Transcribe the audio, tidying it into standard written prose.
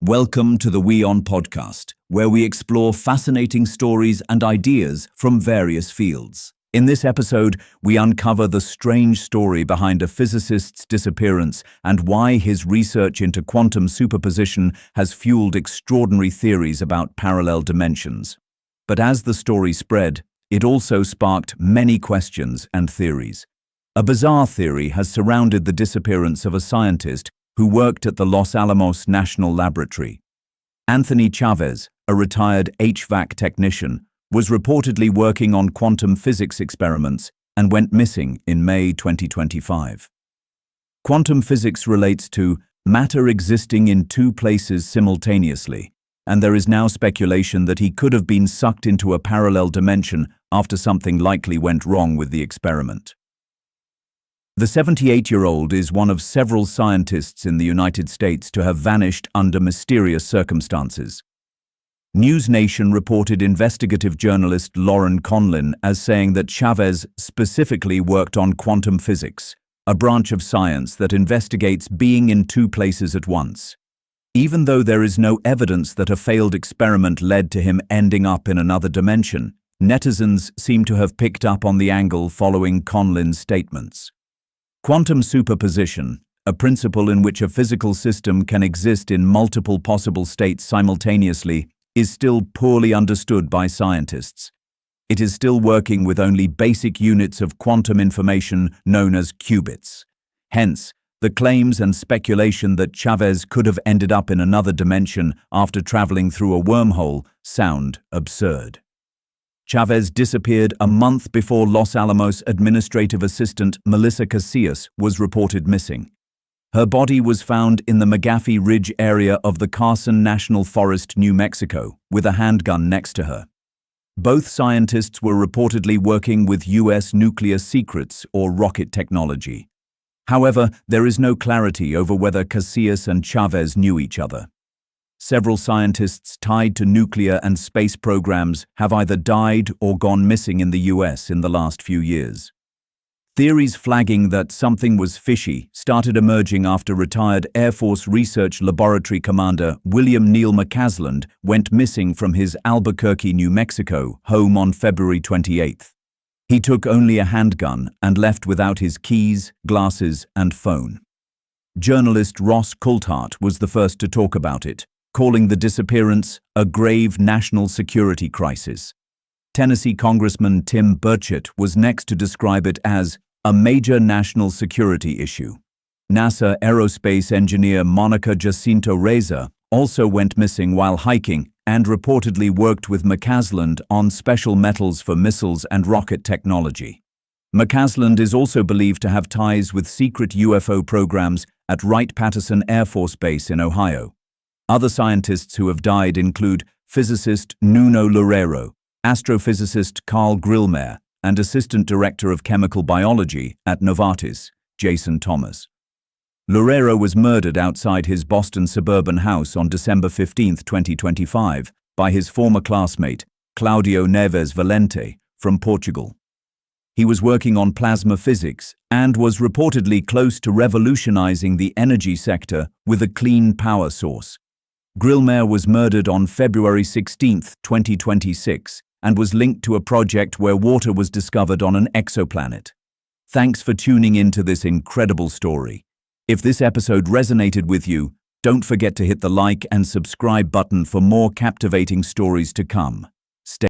Welcome to the WION podcast, where we explore fascinating stories and ideas from various fields. In this episode, we uncover the strange story behind a physicist's disappearance and why his research into quantum superposition has fueled extraordinary theories about parallel dimensions. But as the story spread, it also sparked many questions and theories. A bizarre theory has surrounded the disappearance of a scientist who worked at the Los Alamos National Laboratory. Anthony Chavez, a retired HVAC technician, was reportedly working on quantum physics experiments and went missing in May 2025. Quantum physics relates to matter existing in two places simultaneously, and there is now speculation that he could have been sucked into a parallel dimension after something likely went wrong with the experiment. The 78-year-old is one of several scientists in the United States to have vanished under mysterious circumstances. News Nation reported investigative journalist Lauren Conlin as saying that Chavez specifically worked on quantum physics, a branch of science that investigates being in two places at once. Even though there is no evidence that a failed experiment led to him ending up in another dimension, netizens seem to have picked up on the angle following Conlin's statements. Quantum superposition, a principle in which a physical system can exist in multiple possible states simultaneously, is still poorly understood by scientists. It is still working with only basic units of quantum information known as qubits. Hence, the claims and speculation that Chavez could have ended up in another dimension after traveling through a wormhole sound absurd. Chavez disappeared a month before Los Alamos administrative assistant Melissa Casillas was reported missing. Her body was found in the McGaffey Ridge area of the Carson National Forest, New Mexico, with a handgun next to her. Both scientists were reportedly working with U.S. nuclear secrets or rocket technology. However, there is no clarity over whether Casillas and Chavez knew each other. Several scientists tied to nuclear and space programs have either died or gone missing in the US in the last few years. Theories flagging that something was fishy started emerging after retired Air Force Research Laboratory Commander William Neil McCasland went missing from his Albuquerque, New Mexico, home on February 28. He took only a handgun and left without his keys, glasses, and phone. Journalist Ross Coulthart was the first to talk about it, calling the disappearance a grave national security crisis. Tennessee Congressman Tim Burchett was next to describe it as a major national security issue. NASA aerospace engineer Monica Jacinto Reza also went missing while hiking and reportedly worked with McCasland on special metals for missiles and rocket technology. McCasland is also believed to have ties with secret UFO programs at Wright-Patterson Air Force Base in Ohio. Other scientists who have died include physicist Nuno Loureiro, astrophysicist Carl Grillmer, and Assistant Director of Chemical Biology at Novartis, Jason Thomas. Loureiro was murdered outside his Boston suburban house on December 15, 2025, by his former classmate, Claudio Neves Valente, from Portugal. He was working on plasma physics and was reportedly close to revolutionizing the energy sector with a clean power source. Grillmer was murdered on February 16, 2026, and was linked to a project where water was discovered on an exoplanet. Thanks for tuning in to this incredible story. If this episode resonated with you, don't forget to hit the like and subscribe button for more captivating stories to come.